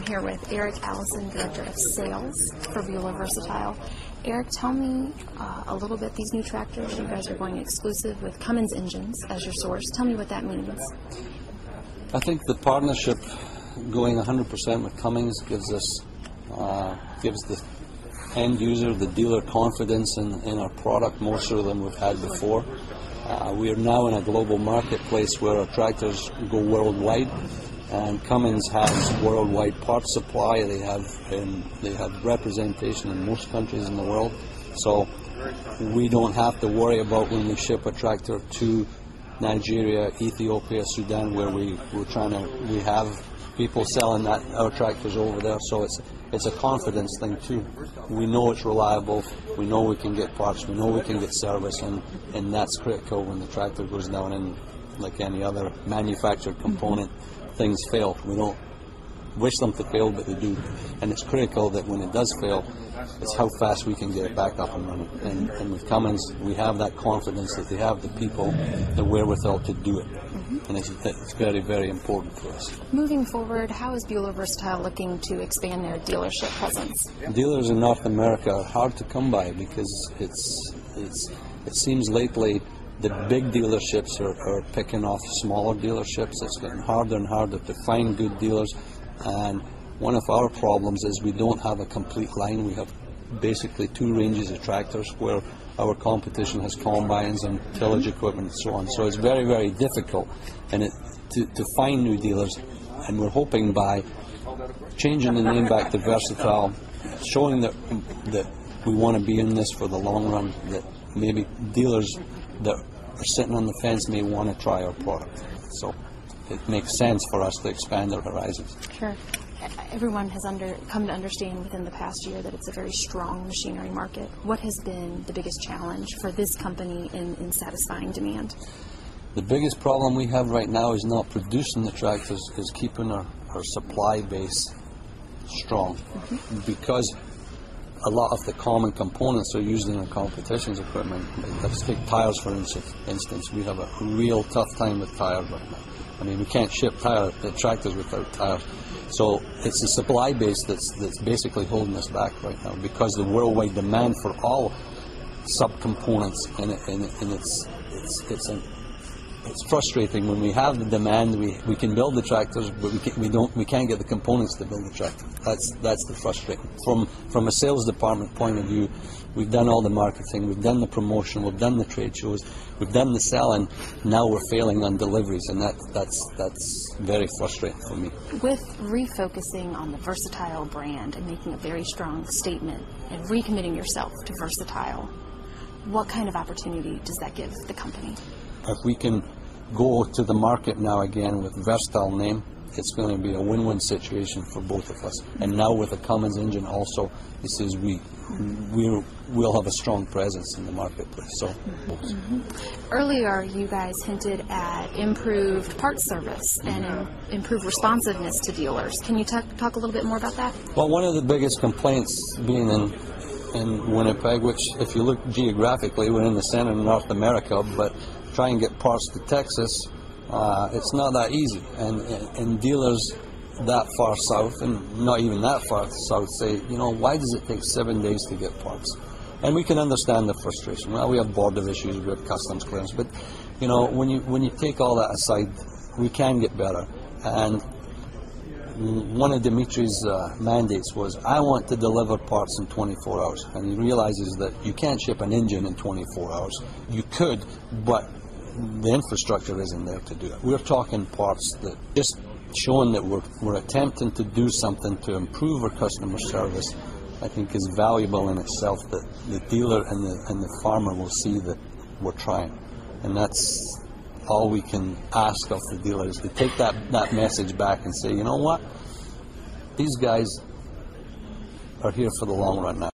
here with Eric Allison, Director of Sales for Buehler Versatile. Eric, tell me a little bit, these new tractors, you guys are going exclusive with Cummins engines as your source. Tell me what that means. I think the partnership going 100% with Cummins gives us, gives the end user, the dealer, confidence in our product more so than we've had before. We are now in a global marketplace where our tractors go worldwide, and Cummins has worldwide parts supply. They have representation in most countries in the world, so we don't have to worry about when we ship a tractor to Nigeria, Ethiopia, Sudan, where we have people selling our tractors over there. So it's a confidence thing too. We know it's reliable. We know we can get parts. We know we can get service, and that's critical when the tractor goes down. And like any other manufactured component, things fail. We don't wish them to fail, but they do. And it's critical that when it does fail, it's how fast we can get it back up and running. And with Cummins, we have that confidence that they have the people, the wherewithal to do it. And it's very, very important for us. Moving forward, how is Buehler Versatile looking to expand their dealership presence? Dealers in North America are hard to come by because it seems lately the big dealerships are picking off smaller dealerships. It's getting harder and harder to find good dealers. And one of our problems is we don't have a complete line. We have basically two ranges of tractors where our competition has combines and tillage equipment and so on. So it's very, very difficult to find new dealers. And we're hoping by changing the name back to Versatile, showing that we want to be in this for the long run, that maybe dealers that are sitting on the fence may want to try our product. So it makes sense for us to expand our horizons. Sure. Everyone has come to understand within the past year that it's a very strong machinery market. What has been the biggest challenge for this company in satisfying demand? The biggest problem we have right now is not producing the tractors, is keeping our supply base strong. Because a lot of the common components are used in our competition's equipment. Let's take tires for instance. We have a real tough time with tires right now. I mean, we can't ship tractors without tires. So it's the supply base that's basically holding us back right now, because the worldwide demand for all subcomponents, and it's frustrating when we have the demand. We can build the tractors, but we can't get the components to build the tractor. That's the frustrating. From a sales department point of view, we've done all the marketing, we've done the promotion, we've done the trade shows, we've done the selling. Now we're failing on deliveries, and that's very frustrating for me. With refocusing on the Versatile brand and making a very strong statement and recommitting yourself to Versatile, what kind of opportunity does that give the company? If we can go to the market now again with Versatile name, it's going to be a win-win situation for both of us. And now with the Cummins engine also, it says we'll have a strong presence in the marketplace. So. Earlier, you guys hinted at improved parts service and improved responsiveness to dealers. Can you talk a little bit more about that? Well, one of the biggest complaints being in Winnipeg, which if you look geographically, we're in the center of North America, but try and get parts to Texas, it's not that easy. And dealers that far south, and not even that far south, say, you know, why does it take 7 days to get parts? And we can understand the frustration. Well, we have border issues, we have customs clearance, but you know, when you take all that aside, we can get better. And one of Dimitri's mandates was, I want to deliver parts in 24 hours. And he realizes that you can't ship an engine in 24 hours. You could, but the infrastructure isn't there to do it. We're talking parts that just showing that we're attempting to do something to improve our customer service, I think is valuable in itself, that the dealer and the farmer will see that we're trying. And that's all we can ask of the dealer, is to take that message back and say, you know what, these guys are here for the long run now.